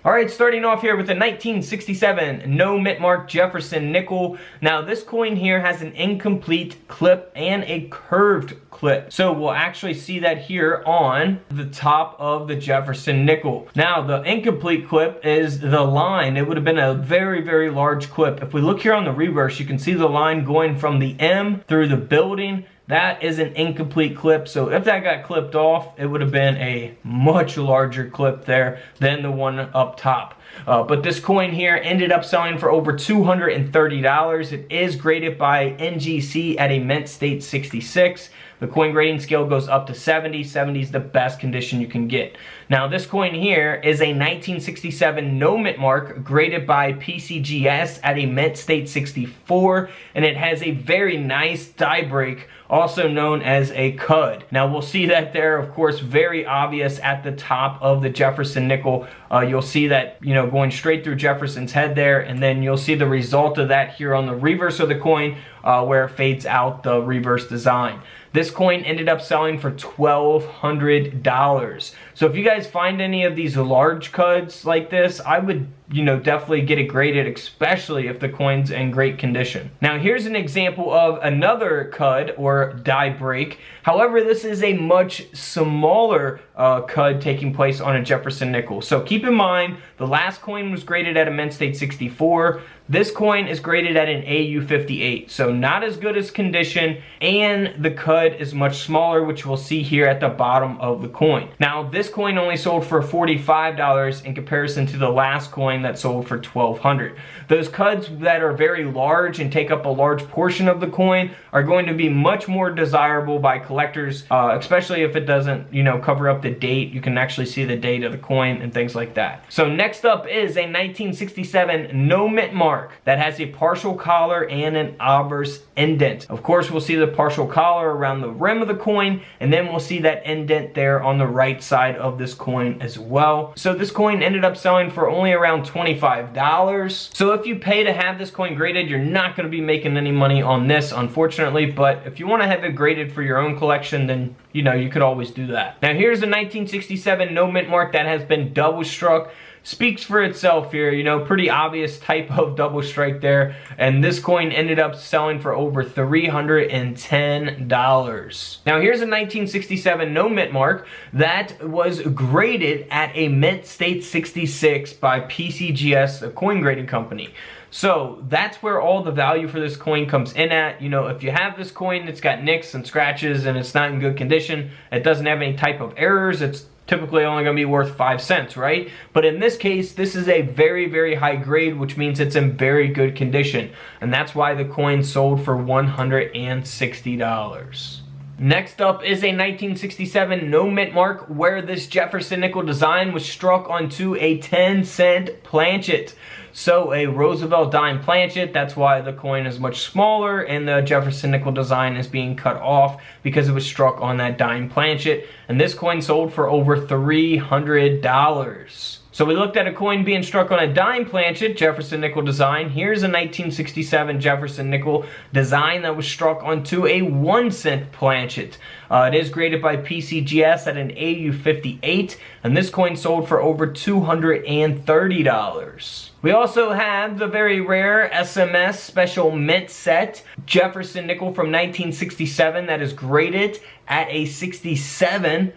Alright, starting off here with the 1967 no mint mark Jefferson nickel. Now this coin here has an incomplete clip and a curved clip. So we'll actually see that here on the top of the Jefferson nickel. Now the incomplete clip is the line. It would have been a very, very large clip. If we look here on the reverse, you can see the line going from the M through the building. That is an incomplete clip, so if that got clipped off, it would have been a much larger clip there than the one up top. But this coin here ended up selling for over $230. It is graded by NGC at a mint state 66. The coin grading scale goes up to 70. 70 is the best condition you can get. Now this coin here is a 1967 no mint mark graded by PCGS at a mint state 64, and it has a very nice die break, also known as a cud. Now we'll see that there, of course, very obvious at the top of the Jefferson nickel. You'll see that, you know, going straight through Jefferson's head there, and then you'll see the result of that here on the reverse of the coin, where it fades out the reverse design. This coin ended up selling for $1,200. So if you guys find any of these large cuds like this, I would, you know, definitely get it graded, especially if the coin's in great condition. Now here's an example of another cud or die break. However, this is a much smaller cud taking place on a Jefferson nickel. So keep in mind, the last coin was graded at a mint state 64. This coin is graded at an AU 58, so not as good as condition, and the cud is much smaller, which we'll see here at the bottom of the coin. Now this coin only sold for $45 in comparison to the last coin that sold for $1,200. Those cuds that are very large and take up a large portion of the coin are going to be much more desirable by collectors, especially if it doesn't, you know, cover up the date. You can actually see the date of the coin and things like that. So next up is a 1967 no mint mark that has a partial collar and an obverse indent. Of course, we'll see the partial collar around the rim of the coin, and then we'll see that indent there on the right side of this coin as well. So this coin ended up selling for only around $25. So if you pay to have this coin graded, you're not going to be making any money on this, unfortunately, but if you want to have it graded for your own collection, then, you know, you could always do that. Now here's a 1967 no mint mark that has been double struck. Speaks for itself here, you know, pretty obvious type of double strike there, and this coin ended up selling for over $310. Now here's a 1967 no mint mark that was graded at a mint state 66 by PCGS, a coin grading company. So that's where all the value for this coin comes in at. You know, if you have this coin that's got nicks and scratches and it's not in good condition, it doesn't have any type of errors, it's typically only going to be worth 5 cents, right? But in this case, this is a very, very high grade, which means it's in very good condition. And that's why the coin sold for $160. Next up is a 1967 no mint mark where this Jefferson nickel design was struck onto a 10-cent planchet. So a Roosevelt dime planchet, that's why the coin is much smaller, and the Jefferson nickel design is being cut off because it was struck on that dime planchet. And this coin sold for over $300. So we looked at a coin being struck on a dime planchet, Jefferson nickel design. Here's a 1967 Jefferson nickel design that was struck onto a 1-cent planchet. It is graded by PCGS at an AU 58, and this coin sold for over $230. We also have the very rare SMS special mint set Jefferson nickel from 1967 that is graded at a 67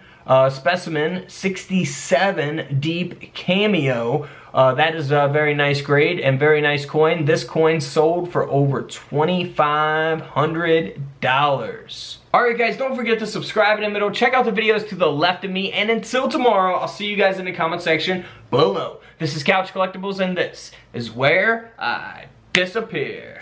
specimen, 67 deep cameo. That is a very nice grade and very nice coin. This coin sold for over $2,500. Alright guys, don't forget to subscribe in the middle. Check out the videos to the left of me. And until tomorrow, I'll see you guys in the comment section below. This is Couch Collectibles, and this is where I disappear.